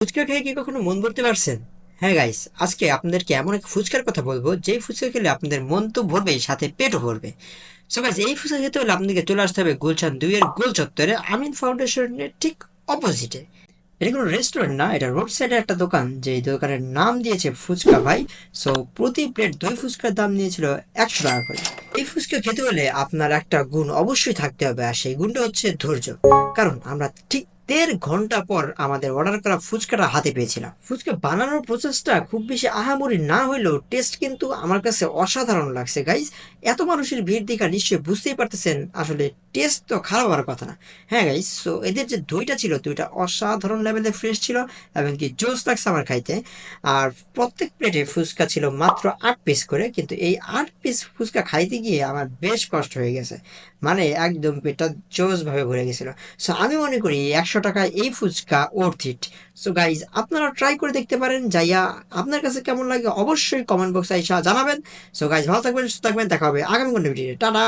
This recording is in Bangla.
ফুচকা খেয়ে কি কখনো মন ভরতে পারছেন? হ্যাঁ গাইস, আজকে আপনাদেরকে এমন এক ফুচকার কথা বলবো যেই ফুচকা খেলে আপনাদের মন তো ভরবেই, সাথে পেটও ভরবে। সো গাইস, এই ফুচকা খেতে হলে আপনাকে চলে আসতে হবে গুলশান 2 এর গোল চত্বরে, আমিন ফাউন্ডেশনের ঠিক অপোজিটে। এটা কোনো রেস্টুরেন্ট না, এটা রোড সাইডে একটা দোকান, যে দোকানের নাম দিয়েছে ফুচকা ভাই। সো প্রতি প্লেট দই ফুচকার দাম নিয়েছিল 100 টাকা করে। এই ফুচকা খেতে হলে আপনার একটা গুণ অবশ্যই থাকতে হবে, আর সেই গুণটা হচ্ছে ধৈর্য। কারণ আমরা ঠিক 1.5 ঘন্টা পর আমাদের অর্ডার করা ফুচকাটা হাতে পেয়েছিলাম। ফুচকা বানানোর প্রসেসটা খুব বেশি আহামরি না হইলেও টেস্ট কিন্তু আমার কাছে অসাধারণ লাগছে গাইজ। এত মানুষের ভিড় দেখা নিশ্চয়ই বুঝতেই পারতেছেন, আসলে টেস্ট তো খারাপ হওয়ার কথা না। হ্যাঁ গাইস, সো এদের যে দইটা ছিল, দইটা অসাধারণ লেভেলে ফ্রেশ ছিল এবং কি জোস লাগছে আমার খাইতে। আর প্রত্যেক প্লেটে ফুচকা ছিল মাত্র 8 পিস করে, কিন্তু এই 8 পিস ফুচকা খাইতে গিয়ে আমার বেশ কষ্ট হয়ে গেছে। মানে একদম পেটটা জোস ভাবে ভরে গেছিল। সো আমি মনে করি 100 টাকায় এই ফুচকা ওর্থ ইট। সো গাইজ, আপনারা ট্রাই করে দেখতে পারেন যাইয়া। আপনার কাছে কেমন লাগে অবশ্যই কমেন্ট বক্সে এসে জানাবেন। সো গাইজ, ভালো থাকবেন, সুস্থ থাকবেন, দেখা হবে আগামী কোনো ভিডিওতে। টাটা।